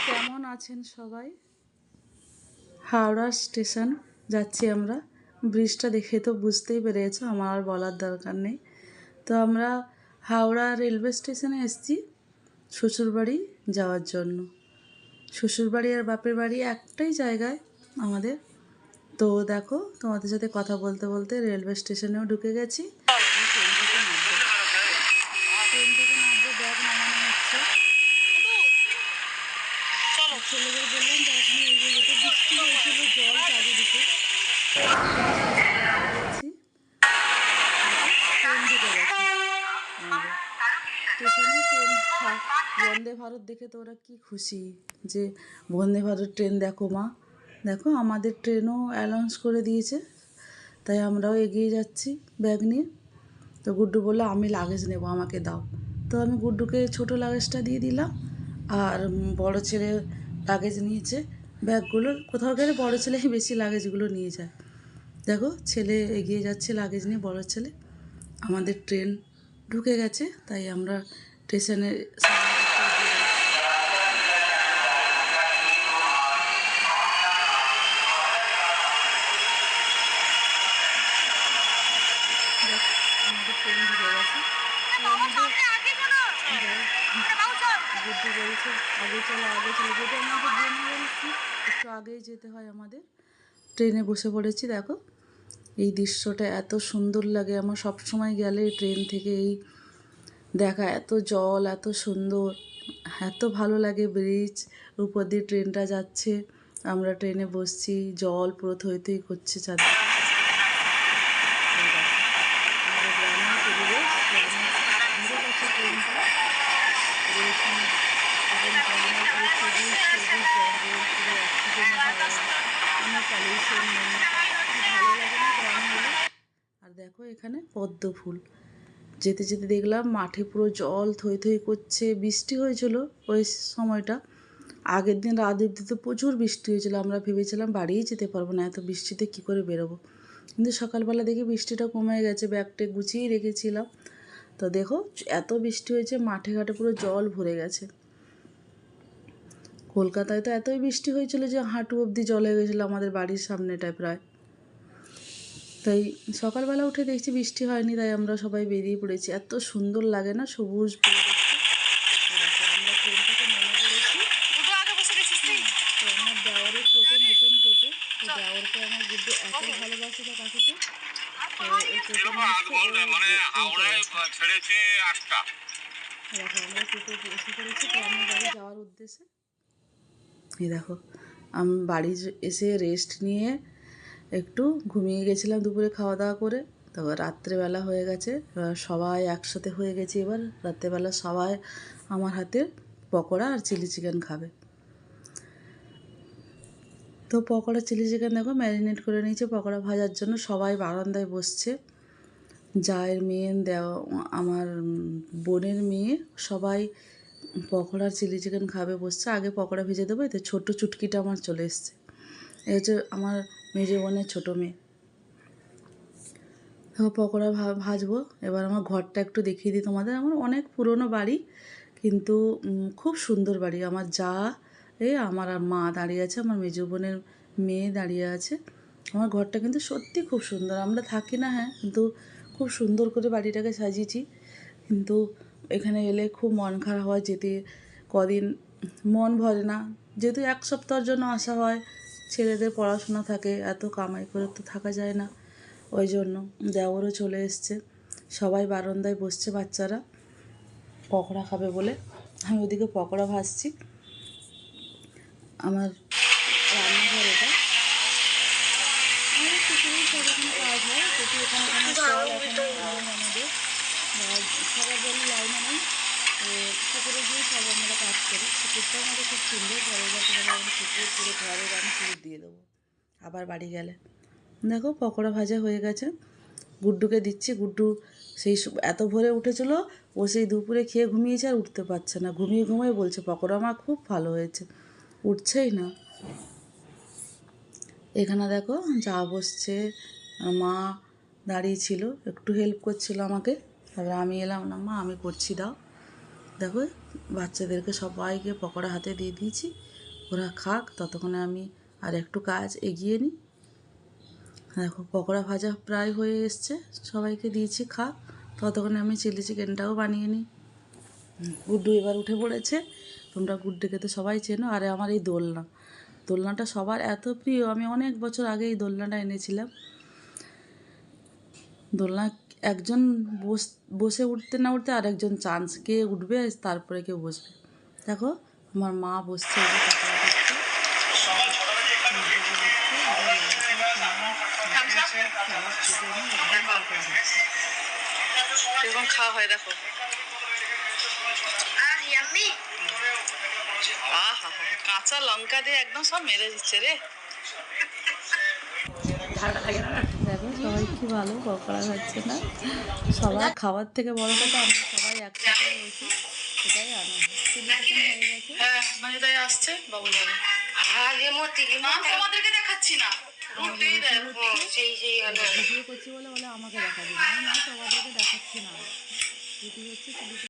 কেমন আছেন সবাই? হাওড়া স্টেশন যাচ্ছি আমরা। ব্রিজটা দেখে তো বুঝতেই পেরেছো, আমার আর বলার দরকার নেই। তো আমরা হাওড়া রেলওয়ে স্টেশনে এসেছি শ্বশুরবাড়ি যাওয়ার জন্য। শ্বশুরবাড়ি আর বাপের বাড়ি একটাই জায়গায় আমাদের। তো দেখো, তোমাদের সাথে কথা বলতে বলতে রেলওয়ে স্টেশনেও ঢুকে গেছি। ট্রেন থেকে নামবো, ব্যাগ নামানো হচ্ছে। ছেলেদের বললাম যে আপনি এগিয়ে যেতে, বৃষ্টি হয়েছিল, জল চারিদিকে। ট্রেন ঢুকে গেছে আমাদের স্টেশনে। ট্রেন বন্দে ভারত দেখে তো ওরা কী খুশি যে বন্দে ভারত ট্রেন দেখো মা, দেখো আমাদের ট্রেনও অ্যানাউন্স করে দিয়েছে। তাই আমরাও এগিয়ে যাচ্ছি ব্যাগ নিয়ে। তো গুড্ডু বললো আমি লাগেজ নেবো, আমাকে দাও। তো আমি গুড্ডুকে ছোটো লাগেজটা দিয়ে দিলাম, আর বড় ছেলে লাগেজ নিয়েছে। ব্যাগগুলো কোথাও গেলে বড় ছেলেই বেশি লাগেজগুলো নিয়ে যায়। দেখো ছেলে এগিয়ে যাচ্ছে লাগেজ নিয়ে, বড় ছেলে। আমাদের ট্রেন ঢুকে গেছে, তাই আমরা স্টেশনের আমাদের ট্রেন ঢুকে গেছে। গুড্ডু বলছে আগে চলো আগে চলো, যেটা আমাদের জেনারেল সিট, একটু আগেই যেতে হয় আমাদের। ট্রেনে বসে পড়েছি। দেখো এই দৃশ্যটা এত সুন্দর লাগে আমার, সব সময় গেলে ট্রেন থেকে এই দেখা, এত জল, এত সুন্দর, এত ভালো লাগে। ব্রিজ উপর দিয়ে ট্রেনটা যাচ্ছে, আমরা ট্রেনে বসছি, জল পুরো থই থই করছে চারদিকে। আমাদের গ্রামের পরিবেশ, গ্রামের ঘুরে গেছে ট্রেনটা। এখন গ্রামের পুরো সবুজ সবুজ জঙ্গল, পুরো অক্সিজেনের হাওয়া, কোনো পলিউশন নেই। খুব ভালো লাগে না গ্রামে এলে? আর দেখো এখানে পদ্ম ফুল। যেতে যেতে দেখলাম মাঠে পুরো জল থই থই করছে। বৃষ্টি হয়েছিল ওই সময়টা, আগের দিন রাত অবধি তো প্রচুর বৃষ্টি হয়েছিল। আমরা ভেবেছিলাম বাড়িই যেতে পারবো না, এত বৃষ্টিতে কী করে বেরোবো। কিন্তু সকালবেলা দেখি বৃষ্টিটা কমে গেছে, ব্যাগটা গুছিয়ে রেখেছিলাম। তো দেখো এত বৃষ্টি হয়েছে, মাঠে ঘাটে পুরো জল ভরে গেছে। কলকাতায় তো এতই বৃষ্টি হয়েছিল যে হাঁটু অবধি জল হয়ে গেছিলো আমাদের বাড়ির সামনেটায় প্রায়। তাই সকালবেলা উঠে দেখছি বৃষ্টি হয়নি, তাই আমরা সবাই বেরিয়ে পড়েছি। এত সুন্দর লাগে না সবুজ দেখতে। আমরা ট্রেন থেকে নেমে পড়েছি। তো আমার দেওয়ারের টোটো, নতুন টোটো। তো দেওয়ারকে আমার গুড্ডু এত ভালোবাসে তার কাকুকে। তো এই টোটো দেখো আমরা টোটো এসে পড়েছি গ্রামের বাড়ি যাওয়ার উদ্দেশ্যে। এই দেখো আমি বাড়ি এসে রেস্ট নিয়ে একটু ঘুমিয়ে গেছিলাম দুপুরে খাওয়া দাওয়া করে। তারপর রাত্রেবেলা হয়ে গেছে, এবার সবাই একসাথে হয়ে গেছি। এবার রাত্রেবেলা সবাই আমার হাতে পকোড়া আর চিলি চিকেন খাবে। তো পকোড়া চিলি চিকেন দেখো ম্যারিনেট করে নিয়েছে পকোড়া ভাজার জন্য। সবাই বারান্দায় বসছে, জায়ের মেয়ে, দেওয়া আমার বোনের মেয়ে, সবাই পকোড়া চিলি চিকেন খাবে বসছে। আগে পকোড়া ভেজে দেবো। এতে ছোট্ট চুটকিটা আমার চলে এসছে, এ হচ্ছে আমার মেজো বোনের ছোটো মেয়ে। পকোড়া ভাজবো। এবার আমার ঘরটা একটু দেখিয়ে দিই তোমাদের। আমার অনেক পুরনো বাড়ি, কিন্তু খুব সুন্দর বাড়ি। আমার যা আমার মা দাঁড়িয়ে আছে, আমার মেজো বোনের মেয়ে দাঁড়িয়ে আছে। আমার ঘরটা কিন্তু সত্যি খুব সুন্দর। আমরা থাকি না, হ্যাঁ, কিন্তু খুব সুন্দর করে বাড়িটাকে সাজিয়েছি। কিন্তু এখানে এলে খুব মন খারাপ হয়, যেতে কদিন মন ভরে না। যেহেতু এক সপ্তাহের জন্য আসা হয়, ছেলেদের পড়াশোনা থাকে, এত কামাই করে তো থাকা যায় না। ওই জন্য দেওরও চলে এসছে, সবাই বারান্দায় বসছে বাচ্চারা পকোড়া খাবে বলে। আমি ওদিকে পকোড়া ভাজছি। আমার রান্নাঘর এটা, আমাদের পুকুরেই সব এখানে কাজ হয়, যেহেতু এখানে কোনো কল এখনও আমাদের সবার জন্য লাইনে নেই। তো পুকুরে গিয়ে সব আমরা কাজ করি। পুকুরটাও আমাদের খুব সুন্দর, ঘরের কাছে আমরা পুকুর পুরো ঘরের আমি পুকুর দিয়ে দেবো আবার বাড়ি গেলে। দেখো পকোড়া ভাজা হয়ে গেছে, গুড্ডুকে দিচ্ছি। গুড্ডু সেই এত ভোরে উঠেছিল, ও সেই দুপুরে খেয়ে ঘুমিয়েছে আর উঠতে পারছে না। ঘুমিয়ে ঘুমিয়ে বলছে পকোড়া আমার খুব ভালো হয়েছে, উঠছেই না। এখানে দেখো যা বসছে, মা দাঁড়িয়ে ছিল, একটু হেল্প করছিল আমাকে। তারপরে আমি এলাম, না মা আমি করছি দাও। দেখো বাচ্চাদেরকে সবাইকে পকোড়া হাতে দিয়ে দিয়েছি, ওরা খাক, ততক্ষণে আমি আর একটু কাজ এগিয়ে নিই। দেখো পকোড়া ভাজা প্রায় হয়ে এসছে, সবাইকে দিয়েছি খাক, ততক্ষণে আমি চিলি চিকেনটাও বানিয়ে নিই। গুড্ডু এবার উঠে পড়েছে, তোমরা গুড্ডুকে তো সবাই চেনো। আর আমার এই দোলনাটা সবার এত প্রিয়, আমি অনেক বছর আগে এই দোলনাটা এনেছিলাম। দোলনা একজন বসে উঠতে না উঠতে আরেকজন চান্স, কে উঠবে তারপরে কেউ বসবে। দেখো আমার মা বসছে, এরকম খাওয়া হয় দেখো। আহা কাঁচা লঙ্কা দিয়ে একদম সব মেরে দিচ্ছে রে। দেখো সবাই কি ভালো পকোড়া খাচ্ছে না, সবার খাওয়ার থেকে বড় কথা আমরা সবাই একসাথে হয়েছি, সেটাই আনন্দ। হয়ে গেছে, হ্যাঁ মানে তাই আসছে বাবু যাবে। তোমাদেরকে দেখাচ্ছি না, ভিডিও করছি বলে আমাকে দেখা দিন, না তোমাদেরকে দেখাচ্ছি না। রুটি হচ্ছে।